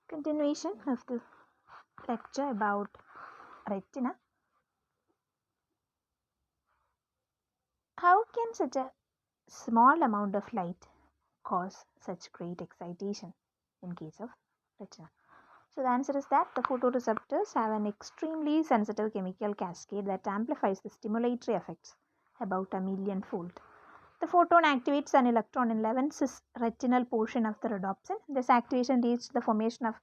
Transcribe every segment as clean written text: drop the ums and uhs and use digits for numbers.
Continuation of the lecture about retina. How can such a small amount of light cause such great excitation in case of retina? So the answer is that the photoreceptors have an extremely sensitive chemical cascade that amplifies the stimulatory effects about a millionfold. The photon activates an electron in 11 cis retinal portion of the rhodopsin. This activation leads to the formation of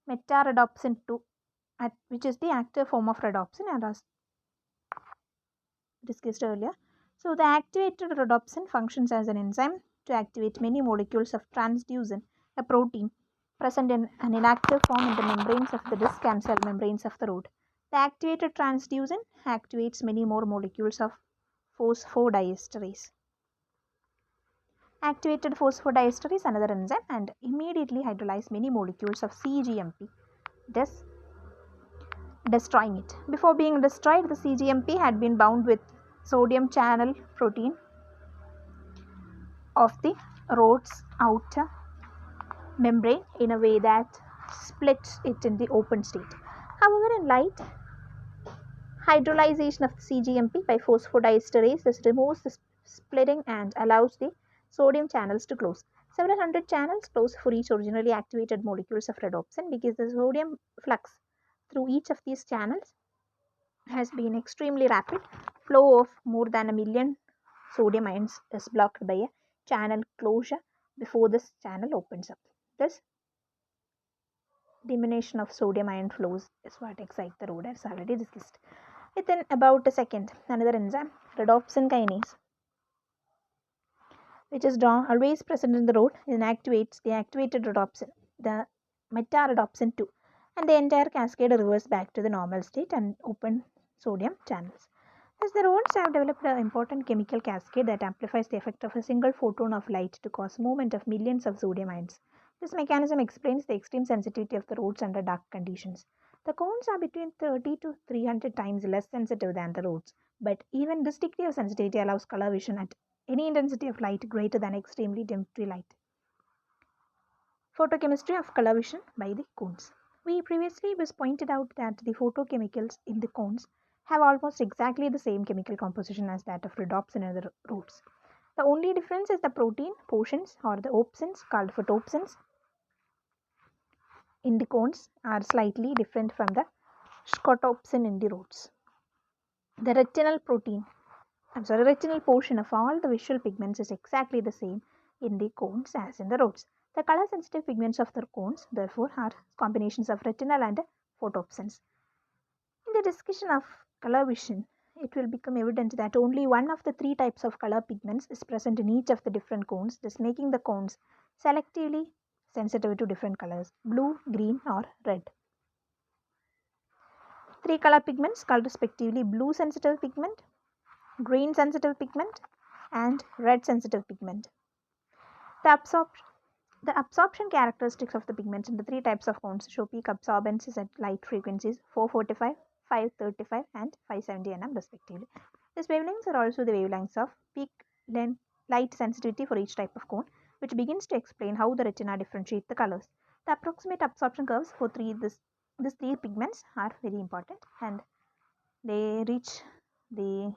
meta-rhodopsin 2, which is the active form of rhodopsin and as discussed earlier. So the activated rhodopsin functions as an enzyme to activate many molecules of transducin, a protein present in an inactive form in the membranes of the disc and cell membranes of the rod. The activated transducin activates many more molecules of phosphodiesterase. Activated phosphodiesterase is another enzyme and immediately hydrolyze many molecules of cGMP, thus destroying it. Before being destroyed, the cGMP had been bound with sodium channel protein of the rod's outer membrane in a way that splits it in the open state. However, in light, hydrolyzation of the cGMP by phosphodiesterase removes the splitting and allows the sodium channels to close. Several hundred channels close for each originally activated molecules of rhodopsin because the sodium flux through each of these channels has been extremely rapid. Flow of more than a million sodium ions is blocked by a channel closure before this channel opens up. This diminution of sodium ion flows is what excites the rod, as already discussed. Within about a second, another enzyme, rhodopsin kinase, which is always present in the rod, inactivates the activated rhodopsin, the meta-rhodopsin 2, and the entire cascade reverses back to the normal state and open sodium channels. Thus, the rods have developed an important chemical cascade that amplifies the effect of a single photon of light to cause movement of millions of sodium ions. This mechanism explains the extreme sensitivity of the rods under dark conditions. The cones are between 30 to 300 times less sensitive than the rods, but even this degree of sensitivity allows color vision at any intensity of light greater than extremely dim light. Photochemistry of color vision by the cones. We previously was pointed out that the photochemicals in the cones have almost exactly the same chemical composition as that of rhodopsin and the rods. The only difference is the protein portions or the opsins called photopsins in the cones are slightly different from the scotopsin in the rods. The retinal portion of all the visual pigments is exactly the same in the cones as in the rods. The color sensitive pigments of the cones therefore are combinations of retinal and photopsins. In the discussion of color vision, it will become evident that only one of the three types of color pigments is present in each of the different cones, thus making the cones selectively sensitive to different colors, blue, green or red. Three color pigments called respectively blue sensitive pigment, green sensitive pigment and red sensitive pigment. The absorption characteristics of the pigments in the three types of cones show peak absorbances at light frequencies 445, 535 and 570 nm respectively. These wavelengths are also the wavelengths of peak light sensitivity for each type of cone, which begins to explain how the retina differentiates the colors. The approximate absorption curves for these three pigments are very important, and they reach the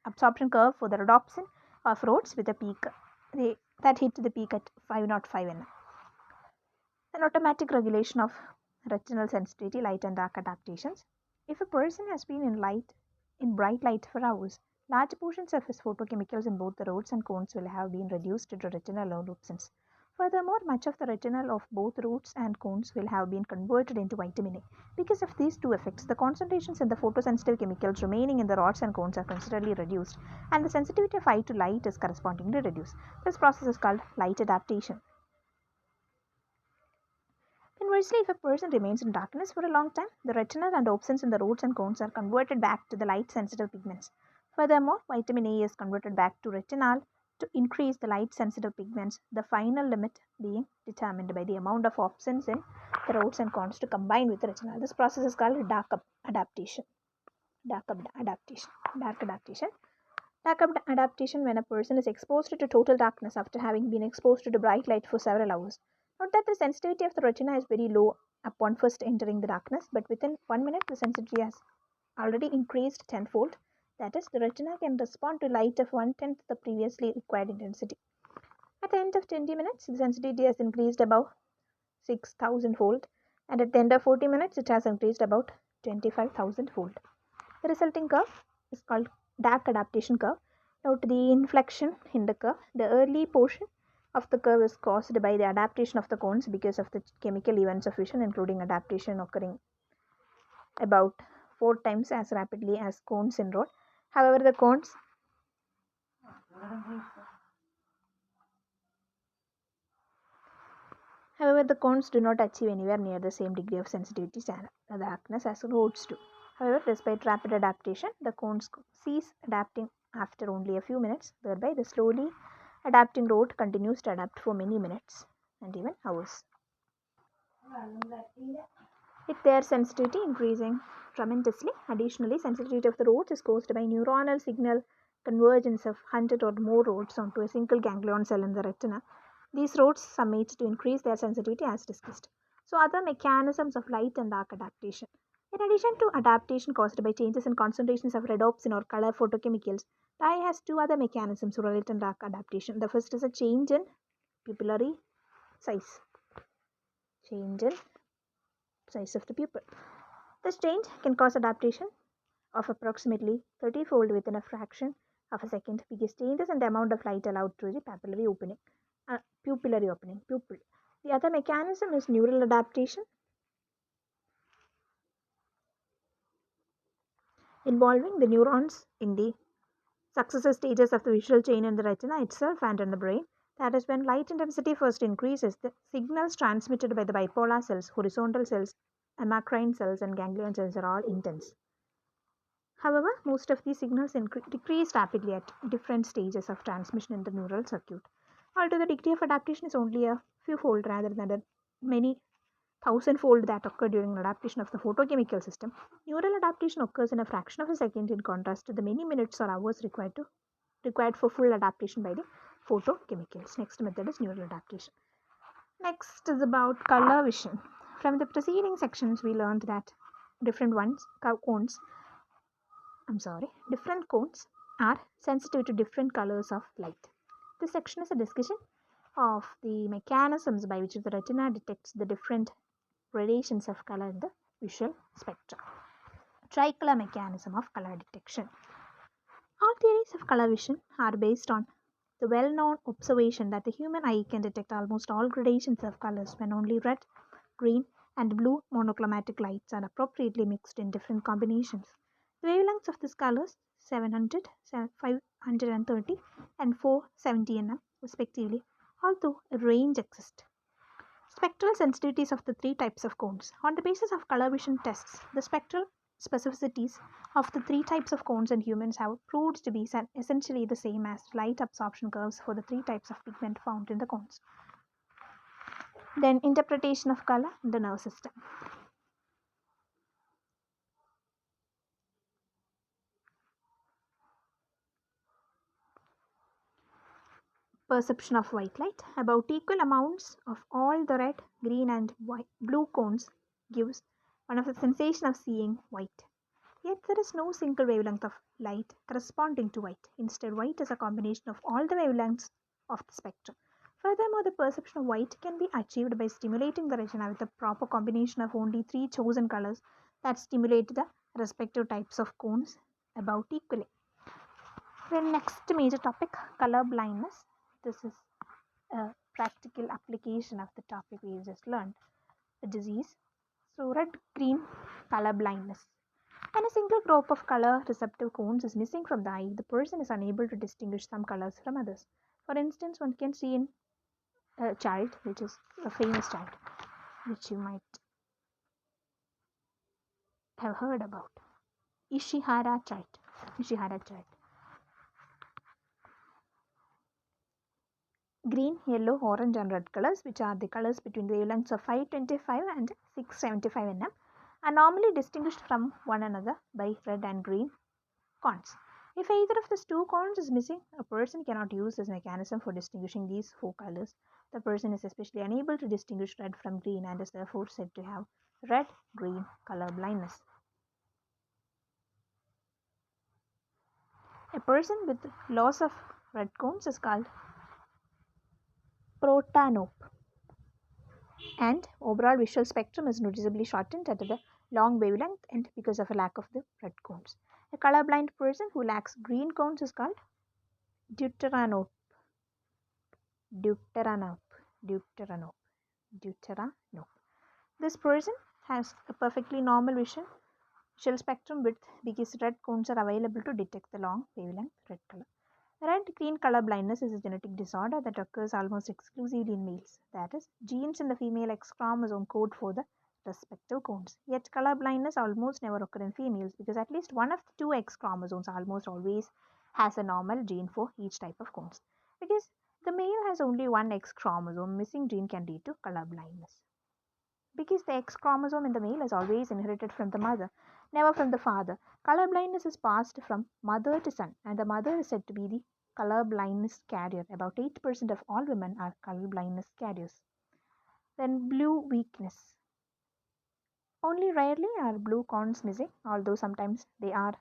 absorption curve for the rhodopsin of rods with a peak that hit the peak at 505 nm. An automatic regulation of retinal sensitivity, light and dark adaptations. If a person has been in bright light for hours, large portions of his photochemicals in both the rods and cones will have been reduced to retinal rhodopsins. Furthermore, much of the retinal of both rods and cones will have been converted into vitamin A. Because of these two effects, the concentrations in the photosensitive chemicals remaining in the rods and cones are considerably reduced, and the sensitivity of eye to light is correspondingly reduced. This process is called light adaptation. Conversely, if a person remains in darkness for a long time, the retinal and opsins in the rods and cones are converted back to the light sensitive pigments. Furthermore, vitamin A is converted back to retinal to increase the light sensitive pigments, the final limit being determined by the amount of opsins in the rods and cones to combine with the retinal. This process is called dark adaptation. Dark adaptation. Dark adaptation when a person is exposed to total darkness after having been exposed to bright light for several hours. Note that the sensitivity of the retina is very low upon first entering the darkness, but within 1 minute the sensitivity has already increased tenfold. That is, the retina can respond to light of 1/10 the previously required intensity. At the end of 20 minutes, the sensitivity has increased above 6,000-fold, and at the end of 40 minutes, it has increased about 25,000-fold. The resulting curve is called dark adaptation curve. Note the inflection in the curve. The early portion of the curve is caused by the adaptation of the cones because of the chemical events of vision, including adaptation occurring about 4 times as rapidly as cones enroll. However, the cones do not achieve anywhere near the same degree of sensitivity and darkness as rods do. However, despite rapid adaptation, the cones cease adapting after only a few minutes. Thereby, the slowly adapting rod continues to adapt for many minutes and even hours, with their sensitivity increasing tremendously. Additionally, sensitivity of the rods is caused by neuronal signal convergence of 100 or more rods onto a single ganglion cell in the retina. These rods summate to increase their sensitivity as discussed. So, other mechanisms of light and dark adaptation. In addition to adaptation caused by changes in concentrations of rhodopsin or color photochemicals, the eye has two other mechanisms for light and dark adaptation. The first is a change in pupillary size. Change in size of the pupil. This change can cause adaptation of approximately 30-fold within a fraction of a second because changes in the amount of light allowed through the pupillary opening. Pupil. The other mechanism is neural adaptation, involving the neurons in the successive stages of the visual chain in the retina itself and in the brain. That is, when light intensity first increases, the signals transmitted by the bipolar cells, horizontal cells, amacrine cells, and ganglion cells are all intense. However, most of these signals decrease rapidly at different stages of transmission in the neural circuit. Although the degree of adaptation is only a few fold rather than the many thousand-fold that occur during adaptation of the photochemical system, neural adaptation occurs in a fraction of a second in contrast to the many minutes or hours required for full adaptation by the photochemicals. Next method is neural adaptation. Next is about color vision. From the preceding sections, we learned that different cones are sensitive to different colors of light. This section is a discussion of the mechanisms by which the retina detects the different gradations of color in the visual spectrum. Tricolor mechanism of color detection. All theories of color vision are based on the well-known observation that the human eye can detect almost all gradations of colors when only red, green, and blue monochromatic lights are appropriately mixed in different combinations. The wavelengths of these colors 700, 530, and 470 nm respectively, although a range exists. Spectral sensitivities of the three types of cones. On the basis of color vision tests, the spectral specificities of the three types of cones in humans have proved to be essentially the same as light absorption curves for the three types of pigment found in the cones. Then, interpretation of color in the nerve system. Perception of white light. About equal amounts of all the red, green, and blue cones gives one of the sensation of seeing white. Yet there is no single wavelength of light corresponding to white. Instead, white is a combination of all the wavelengths of the spectrum. Furthermore, the perception of white can be achieved by stimulating the retina with a proper combination of only three chosen colors that stimulate the respective types of cones about equally. Then next major topic, color blindness. This is a practical application of the topic we just learned, the disease. So red-green color blindness. When a single group of color receptive cones is missing from the eye, the person is unable to distinguish some colors from others. For instance, one can see in a child, which is a famous child, which you might have heard about. Ishihara child. Green, yellow, orange and red colors, which are the colors between the wavelengths of 525 and 675 nm, are normally distinguished from one another by red and green cones. If either of these two cones is missing, a person cannot use this mechanism for distinguishing these four colors. The person is especially unable to distinguish red from green and is therefore said to have red-green color blindness. A person with loss of red cones is called protanope, and overall visual spectrum is noticeably shortened at the long wavelength and because of a lack of the red cones. A colorblind person who lacks green cones is called deuteranope. Deuteranope. This person has a perfectly normal visual spectrum width because red cones are available to detect the long wavelength red color. Red-green color blindness is a genetic disorder that occurs almost exclusively in males. That is, genes in the female X chromosome code for the respective cones. Yet color blindness almost never occurs in females because at least one of the two X chromosomes almost always has a normal gene for each type of cones. Because the male has only one X chromosome, missing gene can lead to color blindness. Because the X chromosome in the male is always inherited from the mother, never from the father, color blindness is passed from mother to son, and the mother is said to be the color blindness carrier. About 8% of all women are color blindness carriers. Then blue weakness. Only rarely are blue cones missing, although sometimes they are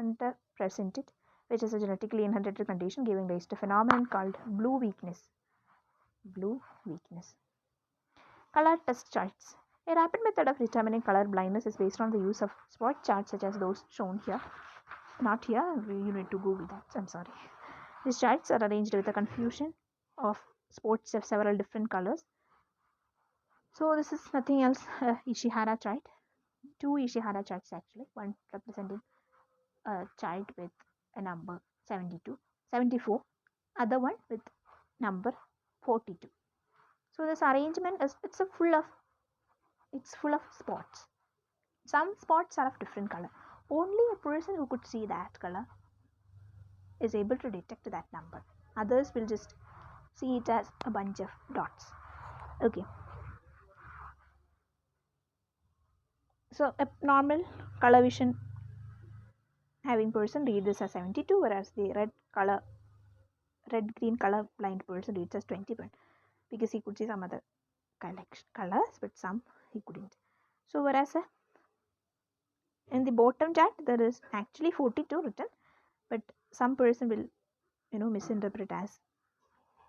underrepresented, which is a genetically inherited condition giving rise to a phenomenon called blue weakness. Blue weakness. Color test charts. A rapid method of determining color blindness is based on the use of spot charts such as those shown here. Not here, you need to Google that. I'm sorry. These charts are arranged with a confusion of spots of several different colors. So this is nothing else, Ishihara chart. Two Ishihara charts actually. One representing a child with a number 72, 74. Other one with number 42. So this arrangement is it's full of spots. Some spots are of different color. Only a person who could see that color is able to detect that number. Others will just see it as a bunch of dots. Okay. So a normal color vision having person read this as 72, whereas the red green color blind person reads as 21 because he could see some other colors, but some he couldn't. So whereas in the bottom chart there is actually 42 written, but some person will misinterpret as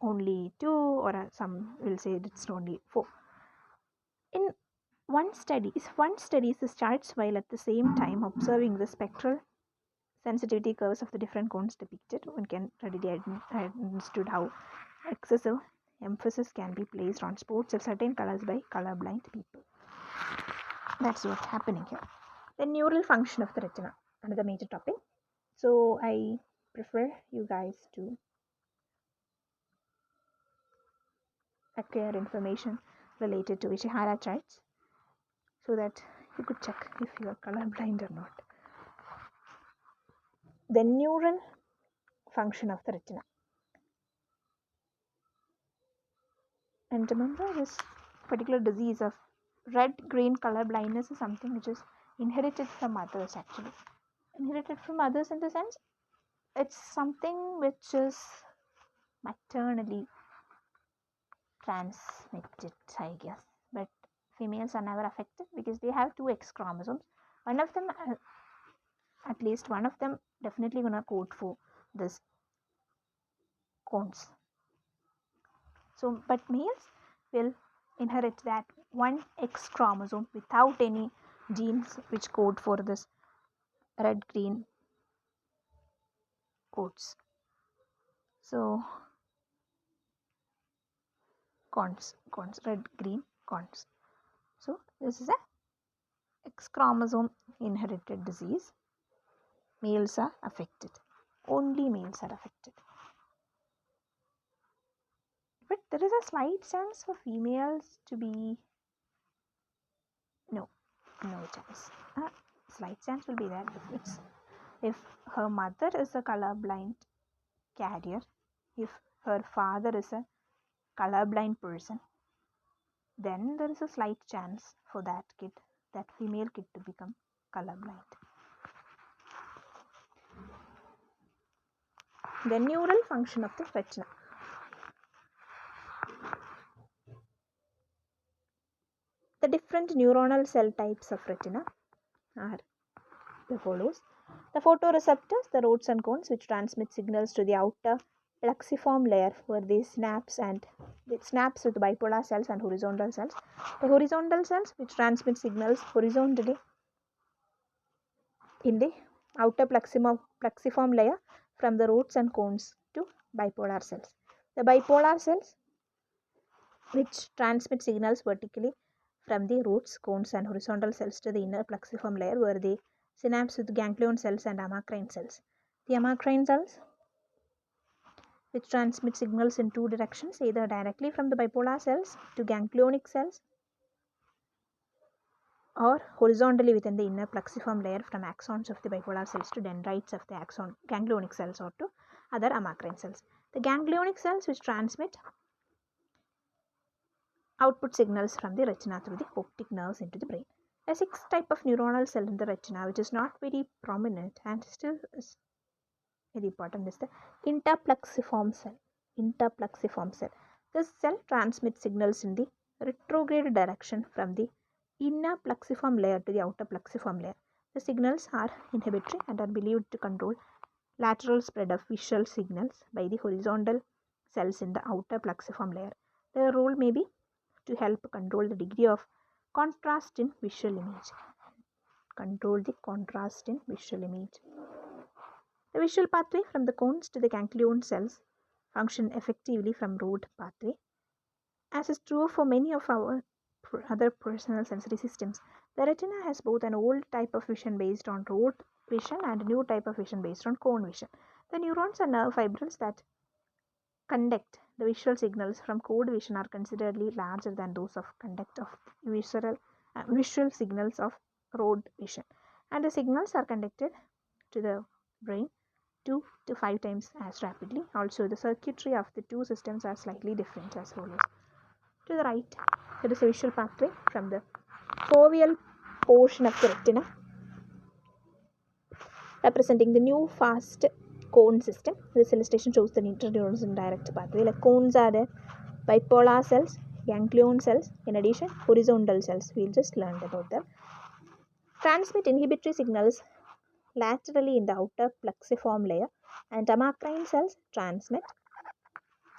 only 2, or some will say it's only 4. In one studies the charts while at the same time observing the spectral sensitivity curves of the different cones depicted, one can readily understood how excessive emphasis can be placed on spots of certain colors by colorblind people. That's what's happening here. The neural function of the retina, another major topic. So I prefer you guys to acquire information related to Ishihara charts so that you could check if you are colorblind or not. The neural function of the retina. And remember, this particular disease of red-green color blindness is something which is inherited from others actually. Inherited from others in the sense it's something which is maternally transmitted, I guess. But females are never affected because they have two X chromosomes. One of them, at least one of them, definitely gonna code for this cones. So, but males will inherit that one X chromosome without any genes which code for this red-green codes. So, cones, red-green cones. So, this is a X chromosome inherited disease. Males are affected. Only males are affected. But there is a slight chance for females to be no chance. Slight chance will be there if her mother is a colorblind carrier, if her father is a colorblind person, then there is a slight chance for that female kid to become colorblind. The neural function of the retina. The different neuronal cell types of retina are the follows. The photoreceptors, the rods and cones, which transmit signals to the outer plexiform layer where they snaps with bipolar cells and horizontal cells. The horizontal cells, which transmit signals horizontally in the outer plexiform layer from the rods and cones to bipolar cells. The bipolar cells, which transmit signals vertically from the roots, cones, and horizontal cells to the inner plexiform layer where they synapse with ganglion cells and amacrine cells. The amacrine cells, which transmit signals in two directions, either directly from the bipolar cells to ganglionic cells or horizontally within the inner plexiform layer from axons of the bipolar cells to dendrites of the ganglionic cells or to other amacrine cells. The ganglionic cells, which transmit output signals from the retina through the optic nerves into the brain. A sixth type of neuronal cell in the retina, which is not very prominent and still is very important, is the interplexiform cell. Interplexiform cell. This cell transmits signals in the retrograde direction from the inner plexiform layer to the outer plexiform layer. The signals are inhibitory and are believed to control lateral spread of visual signals by the horizontal cells in the outer plexiform layer. Their role may be to help control the degree of contrast in visual image. Control the contrast in visual image. The visual pathway from the cones to the ganglion cells function effectively from rod pathway. As is true for many of our other personal sensory systems, the retina has both an old type of vision based on rod vision and a new type of vision based on cone vision. The neurons and nerve fibrils that conduct the visual signals from cone vision are considerably larger than those of conduct of visual signals of rod vision, and the signals are conducted to the brain 2 to 5 times as rapidly. Also, the circuitry of the two systems are slightly different as follows. To the right, there is a visual pathway from the foveal portion of the retina representing the new fast cone system. This illustration shows the interneurons in direct pathway. Like cones are the bipolar cells, ganglion cells, in addition horizontal cells. We'll just learn about them. Transmit inhibitory signals laterally in the outer plexiform layer, and amacrine cells transmit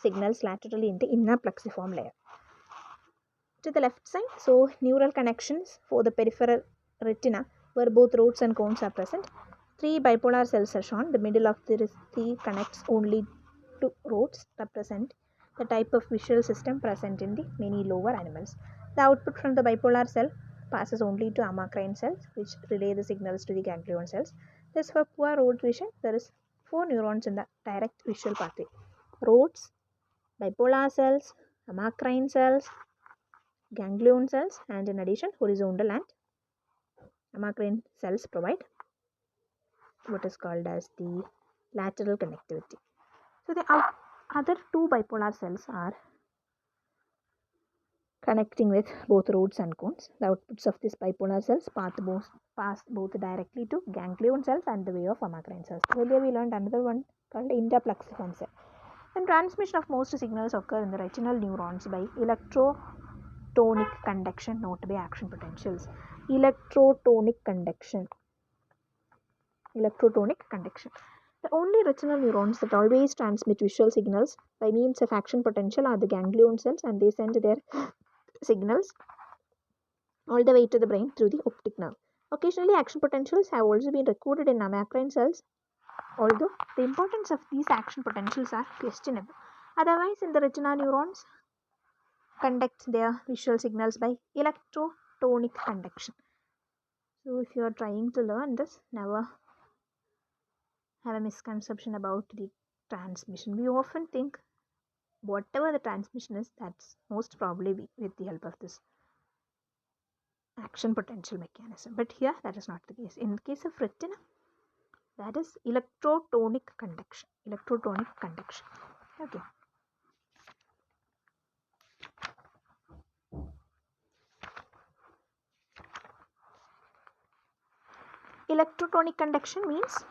signals laterally in the inner plexiform layer. To the left side, so neural connections for the peripheral retina where both rods and cones are present. 3 bipolar cells are shown. The middle of the C connects only to rods, represent the type of visual system present in the many lower animals. The output from the bipolar cell passes only to amacrine cells, which relay the signals to the ganglion cells. Thus, for poor rod vision, there is 4 neurons in the direct visual pathway: rods, bipolar cells, amacrine cells, ganglion cells, and in addition horizontal and amacrine cells provide what is called as the lateral connectivity. So the other 2 bipolar cells are connecting with both rods and cones. The outputs of these bipolar cells pass both directly to ganglion cells and the way of amacrine cells. Earlier we learned another one called interplexiform cell. Then transmission of most signals occur in the retinal neurons by electrotonic conduction, not by action potentials. Electrotonic conduction. The only retinal neurons that always transmit visual signals by means of action potential are the ganglion cells, and they send their signals all the way to the brain through the optic nerve. Occasionally, action potentials have also been recorded in amacrine cells, although the importance of these action potentials are questionable. Otherwise, in the retina, neurons conduct their visual signals by electrotonic conduction. So, if you are trying to learn this, never have a misconception about the transmission. We often think whatever the transmission is, that's most probably with the help of this action potential mechanism. But here, that is not the case. In the case of retina, that is electrotonic conduction. Okay. Electrotonic conduction means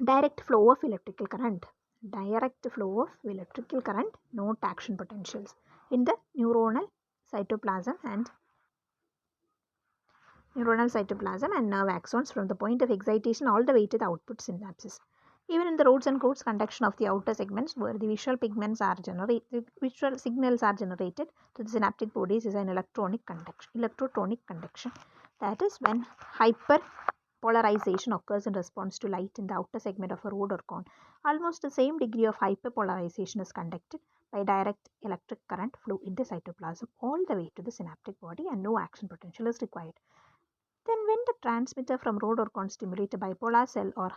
direct flow of electrical current. direct flow of electrical current, not action potentials in the neuronal cytoplasm and nerve axons from the point of excitation all the way to the output synapses. Even in the rods and cones, conduction of the outer segments where the visual visual signals are generated to the synaptic bodies is an electrotonic conduction. That is when hyperpolarization occurs in response to light in the outer segment of a rod or cone. Almost the same degree of hyperpolarization is conducted by direct electric current flow in the cytoplasm all the way to the synaptic body, and no action potential is required. Then when the transmitter from rod or cone stimulate a bipolar cell or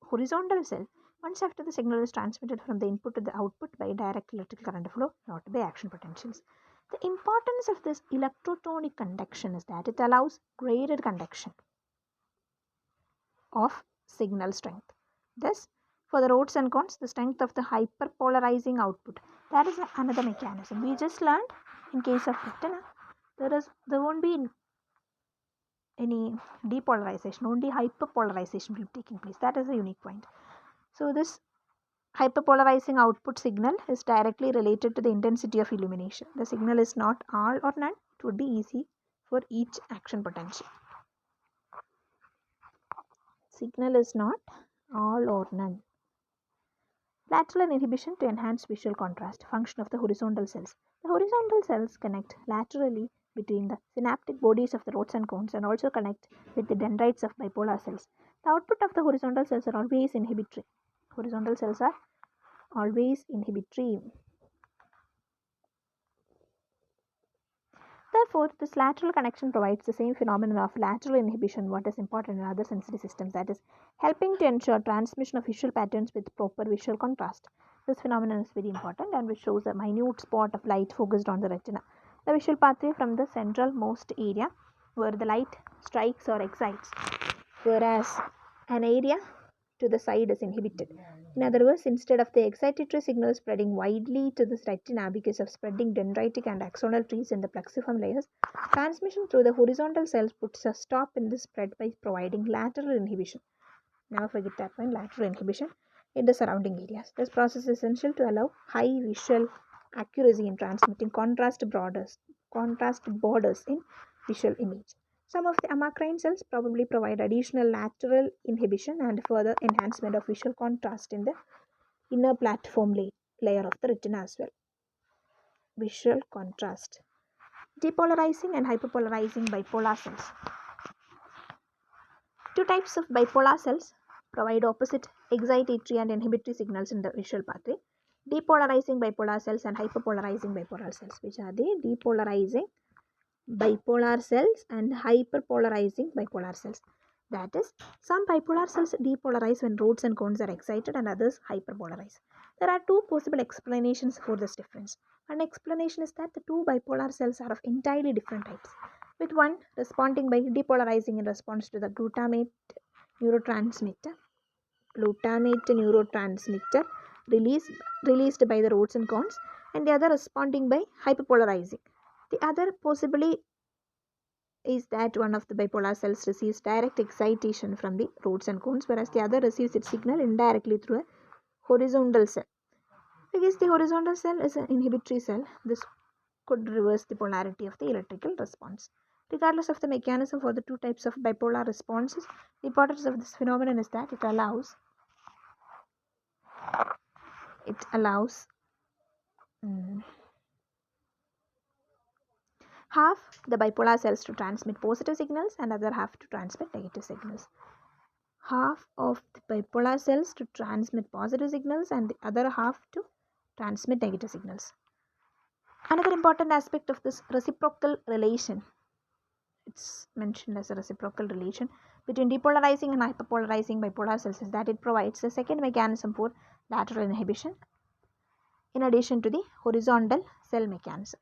horizontal cell, once after the signal is transmitted from the input to the output by direct electrical current flow, not by action potentials. The importance of this electrotonic conduction is that it allows graded conduction of signal strength. Thus, for the rods and cones, the strength of the hyperpolarizing output. That is another mechanism. We just learned in case of retina, there won't be any depolarization, only hyperpolarization will be taking place. That is a unique point. So this hyperpolarizing output signal is directly related to the intensity of illumination. The signal is not all or none. It would be easy for each action potential. Signal is not all or none. Lateral inhibition to enhance visual contrast. Function of the horizontal cells. The horizontal cells connect laterally between the synaptic bodies of the rods and cones and also connect with the dendrites of bipolar cells. The output of the horizontal cells are always inhibitory. Horizontal cells are always inhibitory. Therefore, this lateral connection provides the same phenomenon of lateral inhibition what is important in other sensory systems, that is, helping to ensure transmission of visual patterns with proper visual contrast. This phenomenon is very important and which shows a minute spot of light focused on the retina. The visual pathway from the centralmost area where the light strikes or excites, whereas an area to the side is inhibited. In other words, instead of the excitatory signal spreading widely to the retina because of spreading dendritic and axonal trees in the plexiform layers, transmission through the horizontal cells puts a stop in the spread by providing lateral inhibition. Never forget that one, lateral inhibition in the surrounding areas. This process is essential to allow high visual accuracy in transmitting contrast borders in visual image. Some of the amacrine cells probably provide additional lateral inhibition and further enhancement of visual contrast in the inner platform layer of the retina as well. Visual contrast. Depolarizing and hyperpolarizing bipolar cells. Two types of bipolar cells provide opposite excitatory and inhibitory signals in the visual pathway. Depolarizing bipolar cells and hyperpolarizing bipolar cells. Which are they? Depolarizing bipolar cells and hyperpolarizing bipolar cells. That is, some bipolar cells depolarize when rods and cones are excited and others hyperpolarize. There are two possible explanations for this difference. One explanation is that the two bipolar cells are of entirely different types, with one responding by depolarizing in response to the glutamate neurotransmitter released by the rods and cones, and the other responding by hyperpolarizing. The other possibly is that one of the bipolar cells receives direct excitation from the rods and cones, whereas the other receives its signal indirectly through a horizontal cell. Because the horizontal cell is an inhibitory cell, this could reverse the polarity of the electrical response. Regardless of the mechanism for the two types of bipolar responses, the importance of this phenomenon is that it allows half the bipolar cells to transmit positive signals and other half to transmit negative signals. Half of the bipolar cells to transmit positive signals and the other half to transmit negative signals. Another important aspect of this reciprocal relation, it's mentioned as a reciprocal relation between depolarizing and hyperpolarizing bipolar cells, is that it provides a second mechanism for lateral inhibition in addition to the horizontal cell mechanism.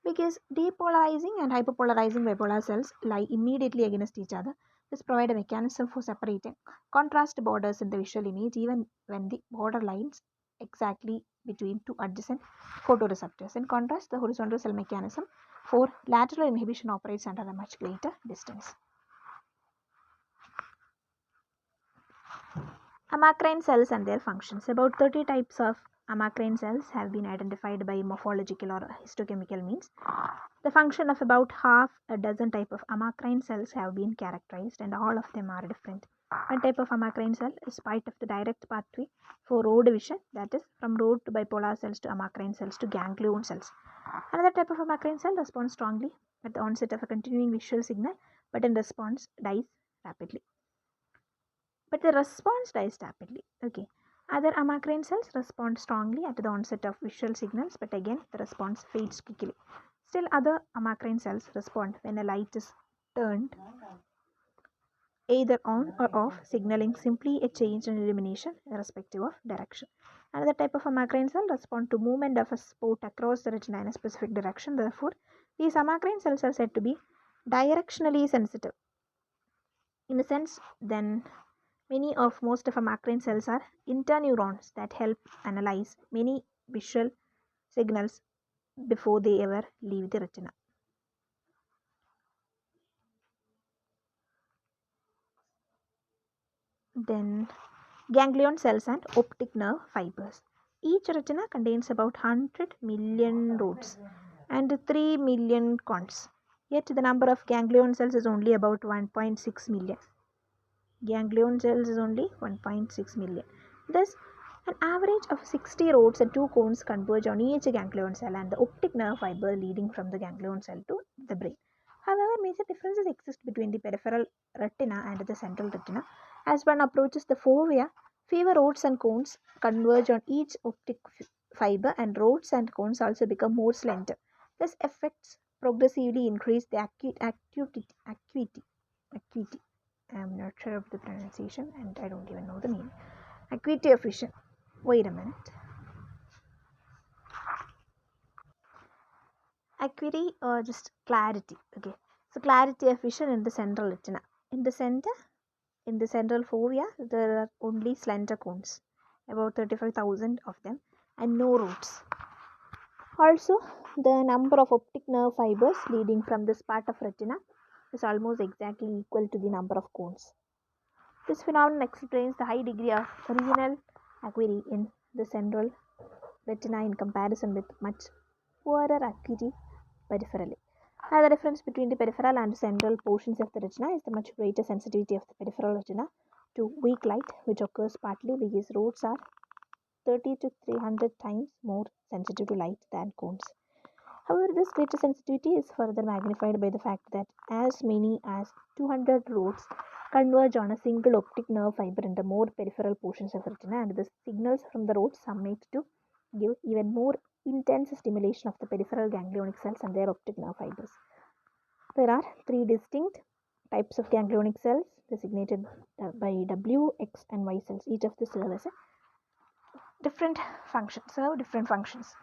Because depolarizing and hyperpolarizing bipolar cells lie immediately against each other, this provides a mechanism for separating contrast borders in the visual image even when the border lies exactly between two adjacent photoreceptors. In contrast, the horizontal cell mechanism for lateral inhibition operates under a much greater distance. Amacrine cells and their functions. About 30 types of amacrine cells have been identified by morphological or histochemical means. The function of about half a dozen types of amacrine cells have been characterized, and all of them are different. One type of amacrine cell is part of the direct pathway for road vision, that is, from road to bipolar cells to amacrine cells to ganglion cells. Another type of amacrine cell responds strongly at the onset of a continuing visual signal, but in response dies rapidly. Okay. Other amacrine cells respond strongly at the onset of visual signals, but again the response fades quickly. Still, other amacrine cells respond when a light is turned either on or off, signaling simply a change in illumination irrespective of direction. Another type of amacrine cell responds to movement of a spot across the retina in a specific direction. Therefore, these amacrine cells are said to be directionally sensitive. In a sense, then most of amacrine cells are interneurons that help analyze many visual signals before they ever leave the retina. Then ganglion cells and optic nerve fibers. Each retina contains about 100 million rods and 3 million cones. Yet the number of ganglion cells is only about 1.6 million. Ganglion cells is only 1.6 million. Thus, an average of 60 rods and 2 cones converge on each ganglion cell and the optic nerve fiber leading from the ganglion cell to the brain. However, major differences exist between the peripheral retina and the central retina. As one approaches the fovea, fewer rods and cones converge on each optic fiber, and rods and cones also become more slender. This effects progressively increase the acuity. I'm not sure of the pronunciation and I don't even know the meaning. Acuity of vision. Wait a minute. Acuity or just clarity. Okay. So clarity of vision in the central retina. In the central fovea, there are only slender cones, about 35,000 of them, and no rods. Also, the number of optic nerve fibers leading from this part of retina is almost exactly equal to the number of cones. This phenomenon explains the high degree of regional acuity in the central retina in comparison with much poorer acuity peripherally. Now, the difference between the peripheral and central portions of the retina is the much greater sensitivity of the peripheral retina to weak light, which occurs partly because rods are 30 to 300 times more sensitive to light than cones. However, this greater sensitivity is further magnified by the fact that as many as 200 rods converge on a single optic nerve fiber in the more peripheral portions of the retina, and the signals from the rods summate to give even more intense stimulation of the peripheral ganglionic cells and their optic nerve fibers. There are three distinct types of ganglionic cells designated by W, X, and Y cells. Each of the cells has different functions.